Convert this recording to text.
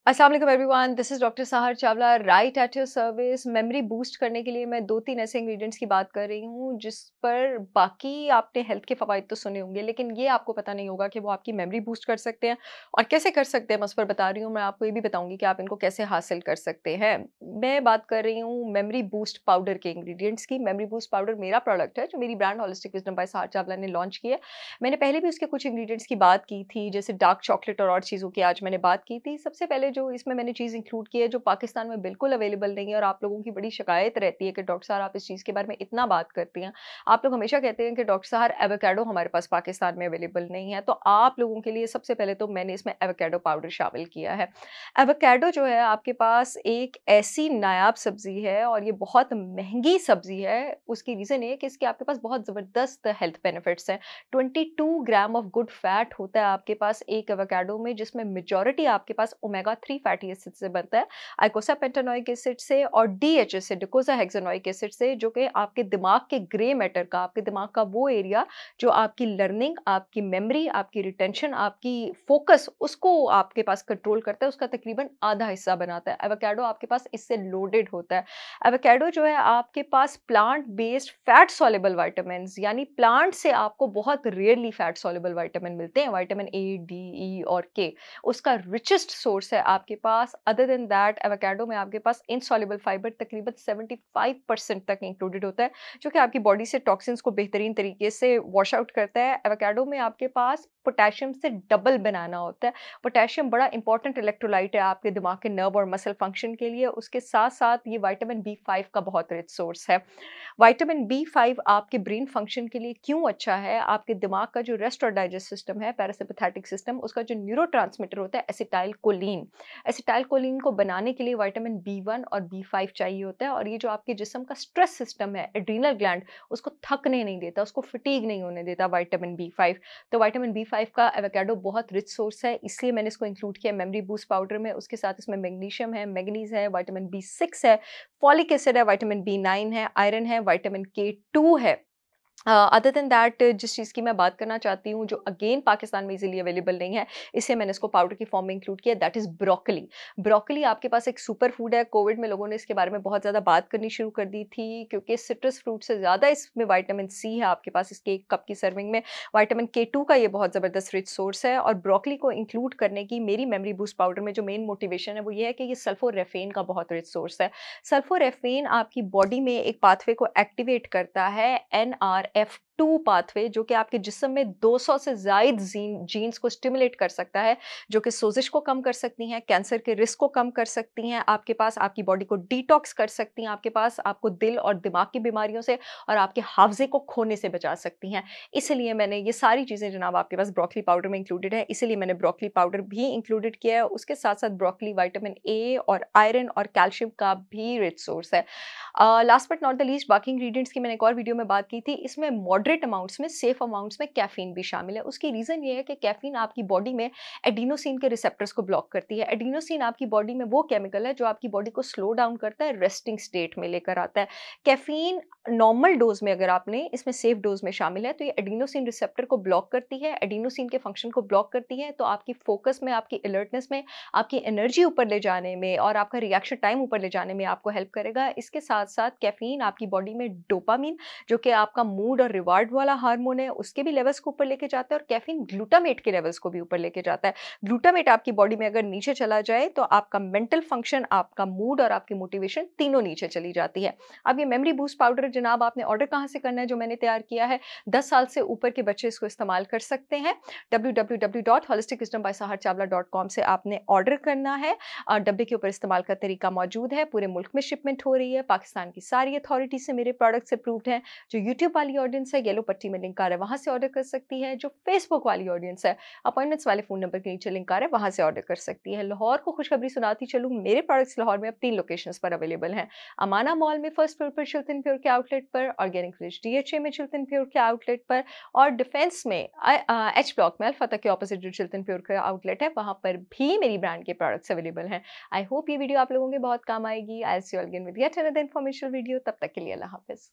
अस्सलाम वालेकुम everyone, this is doctor सहर Chawla right at your service. Memory boost करने के लिए मैं 2-3 ऐसे इंग्रेडिएंट्स की बात कर रही हूँ, जिस पर बाकी आपने हेल्थ के फ़वाइद तो सुने होंगे, लेकिन ये आपको पता नहीं होगा कि वो आपकी मेमोरी बूस्ट कर सकते हैं और कैसे कर सकते हैं। मैं उस पर बता रही हूँ, मैं आपको ये भी बताऊँगी कि आप इनको कैसे हासिल कर सकते हैं। मैं बात कर रही हूँ मेमोरी बूस्ट पाउडर के इंग्रेडिएंट्स की। मेमोरी बूस्ट पाउडर मेरा प्रोडक्ट है, जो मेरी ब्रांड होलिस्टिक विज़डम बाय सहर चावला ने लॉन्च की है। मैंने पहले भी उसके कुछ इंग्रेडिएंट्स की बात की थी, जैसे डार्क चॉकलेट और चीज़ों की आज मैंने बात की थी। सबसे पहले जो इसमें मैंने चीज़ इंक्लूड की है, जो पाकिस्तान में बिल्कुल अवेलेबल नहीं है और आप लोगों की बड़ी शिकायत रहती है कि डॉक्टर साहब आप इस चीज़ के बारे में इतना बात करती हैं। आप लोग हमेशा कहते हैं कि डॉक्टर साहब एवोकाडो हमारे पास पाकिस्तान में अवेलेबल नहीं है, तो आप लोगों के लिए सबसे पहले तो मैंने इसमें एवोकाडो पाउडर शामिल किया है। एवोकाडो जो है आपके पास एक ऐसी नायाब सब्ज़ी है और ये बहुत महँगी सब्ज़ी है। उसकी रीज़न ये है कि इसके आपके पास बहुत ज़बरदस्त हेल्थ बेनिफिट्स हैं। 22 ग्राम ऑफ गुड फैट होता है आपके पास एक एवोकाडो में, जिसमें मेजॉरिटी आपके पास ओमेगा 3 फैटी एसिड से बनता है, आइकोसापेंटेनोइक एसिड से और डीएचए से, डोकोसाहेक्सानोइक एसिड से, जो कि आपके दिमाग के ग्रे मैटर का, आपके दिमाग का वो एरिया जो आपकी लर्निंग, आपकी मेमोरी, आपकी रिटेंशन, आपकी फोकस, उसको आपके पास कंट्रोल करता है, उसका तकरीबन आधा हिस्सा बनाता है। एवोकाडो आपके पास इससे लोडेड होता है। एवोकाडो जो है आपके पास plant based fat soluble vitamins, यानी प्लांट से आपको बहुत रेयरली फैट सॉल्युबल विटामिन मिलते हैं, विटामिन ए, डी, ई और के। उसका रिचेस्ट सोर्स है आपके पास। अदर देन दैट एवोकाडो में आपके पास इनसॉल्युबल फाइबर तकरीबन 75% तक इंक्लूडेड होता है, जो कि आपकी बॉडी से टॉक्सिन्स को बेहतरीन तरीके से वॉश आउट करता है। एवोकाडो में आपके पास पोटेशियम से डबल बनाना होता है। पोटेशियम बड़ा इंपॉर्टेंट इलेक्ट्रोलाइट है आपके दिमाग के नर्व और मसल फंक्शन के लिए। उसके साथ-साथ ये विटामिन बी5 का बहुत रिच सोर्स है। विटामिन बी5 आपके ब्रेन फंक्शन के लिए क्यों अच्छा है? आपके दिमाग का जो रेस्ट और डाइजेस्ट सिस्टम है, पैरासिम्पैथेटिक सिस्टम, उसका जो न्यूरोट्रांसमीटर होता है एसिटाइलकोलिन। एसिटाइलकोलिन को बनाने के लिए विटामिन बी1 और बी5 चाहिए होता है, और ये जो आपके जिस्म का स्ट्रेस सिस्टम है, एड्रिनल ग्लैंड, उसको थकने नहीं देता, उसको फटीग नहीं होने देता विटामिन बी5। तो विटामिन बी5 का एवोकाडो बहुत रिच सोर्स है, इसलिए मैंने इसको इंक्लूड किया मेमोरी बूस्ट पाउडर में। उसके साथ इसमें मैग्नीशियम है, मैंगनीज है, विटामिन बी6 है, फॉलिक एसिड है, विटामिन बी9 है, आयरन है, विटामिन के2 है। अदर देन दैट जिस चीज़ की मैं बात करना चाहती हूँ, जो अगेन पाकिस्तान में इज़िली अवेलेबल नहीं है, इसलिए मैंने इसको पाउडर की फॉर्म में इंक्लूड किया, दैट इज़ ब्रोकोली। ब्रोकोली आपके पास एक सुपर फूड है। कोविड में लोगों ने इसके बारे में बहुत ज़्यादा बात करनी शुरू कर दी थी, क्योंकि सिट्रस फ्रूट से ज़्यादा इसमें विटामिन सी है आपके पास इसके 1 कप की सर्विंग में। विटामिन के2 का ये बहुत ज़बरदस्त रिच सोर्स है, और ब्रोकोली को इंक्लूड करने की मेरी मेमोरी बूस्ट पाउडर में जो मेन मोटिवेशन है, वो ये है कि ये सल्फोरेफेन का बहुत रिच सोर्स है। सल्फोरेफेन आपकी बॉडी में एक पाथवे को एक्टिवेट करता है, NRF2 पाथवे, जो कि आपके जिस्म में 200 से ज़ायद जीन्स को स्टिमुलेट कर सकता है, जो कि सोजिश को कम कर सकती हैं, कैंसर के रिस्क को कम कर सकती हैं, आपके पास आपकी बॉडी को डिटॉक्स कर सकती हैं, आपके पास आपको दिल और दिमाग की बीमारियों से और आपके हाफ़्ज़े को खोने से बचा सकती हैं। इसलिए मैंने ये सारी चीज़ें जनाब आपके पास ब्रोकोली पाउडर में इंक्लूडेड है, इसीलिए मैंने ब्रोकोली पाउडर भी इंक्लूडेड किया है। उसके साथ-साथ ब्रोकोली विटामिन ए और आयरन और कैल्शियम का भी रिच सोर्स है। Last but not the least, बाकी इंग्रीडिएंट्स की मैंने एक और वीडियो में बात की थी। इसमें मॉडरेट अमाउंट्स में, सेफ अमाउंट्स में कैफ़ीन भी शामिल है। उसकी रीज़न ये है कि कैफ़ीन आपकी बॉडी में एडिनोसिन के रिसेप्टर्स को ब्लॉक करती है। एडिनोसिन आपकी बॉडी में वो केमिकल है जो आपकी बॉडी को स्लो डाउन करता है, रेस्टिंग स्टेट में लेकर आता है। कैफ़ीन नॉर्मल डोज़ में अगर आपने इसमें सेफ डोज़ में शामिल है, तो ये एडिनोसिन रिसेप्टर को ब्लॉक करती है, एडिनोसिन के फंक्शन को ब्लॉक करती है, तो आपकी फ़ोकस में, आपकी अलर्टनेस में, आपकी एनर्जी ऊपर ले जाने में और आपका रिएक्शन टाइम ऊपर ले जाने में आपको हेल्प करेगा। इसके साथ-साथ कैफ़ीन आपकी बॉडी में डोपामाइन, जो कि आपका मूड और रिवार्ड वाला हार्मोन है, उसके भी लेवल्स को ऊपर लेके जाता है, और कैफ़ीन ग्लूटामेट के लेवल्स को भी ऊपर लेके जाता है। ग्लूटामेट आपकी बॉडी में अगर नीचे चला जाए, तो आपका मेंटल फंक्शन, आपका मूड और आपकी मोटिवेशन तीनों नीचे चली जाती है। अब ये मेमोरी बूस्ट पाउडर जनाब आपने ऑर्डर कहाँ से करना है, जो मैंने तैयार किया है? 10 साल से ऊपर के बच्चे इसको इस्तेमाल कर सकते हैं। www.holisticwisdombysaharchavla.com से आपने ऑर्डर करना है। डब्बे के ऊपर इस्तेमाल का तरीका मौजूद है। पूरे मुल्क में शिपमेंट हो रही है। पाकिस्तान की सारी अथॉरिटी से मेरे प्रोडक्ट्स अप्रूव्ड हैं। जो यूट्यूब वाली ऑडियंस है, येलो पट्टी में लिंक आ रहा है, वहाँ से ऑर्डर कर सकती है। जो फेसबुक वाली ऑडियंस है, अपॉइंटमेंट्स वाले फ़ोन नंबर के नीचे लिंक आ रहा है, वहाँ से ऑर्डर कर सकती है। लाहौर को खुशखबरी सुनाती चलूँ, मेरे प्रोडक्ट्स लाहौर में अब 3 लोकेशंस पर अवेलेबल हैं। अमाना मॉल में फर्स्ट फ्लोर पर चिल्तन प्योर के आउटलेट पर, ऑर्गेनिक विलेज डीएचए में चिल्तन प्योर के आउटलेट पर, और डिफेंस में एच ब्लॉक में अल फतह के ऑपोजिट जो चिल्तन प्योर का आउटलेट है, वहाँ पर भी मेरी ब्रांड के प्रोडक्ट्स अवेलेबल हैं। आई होप ये वीडियो आप लोगों के बहुत काम आएगी। I will see you again with yet another informative video. तब तक के लिए अल्लाह हाफ़िज़।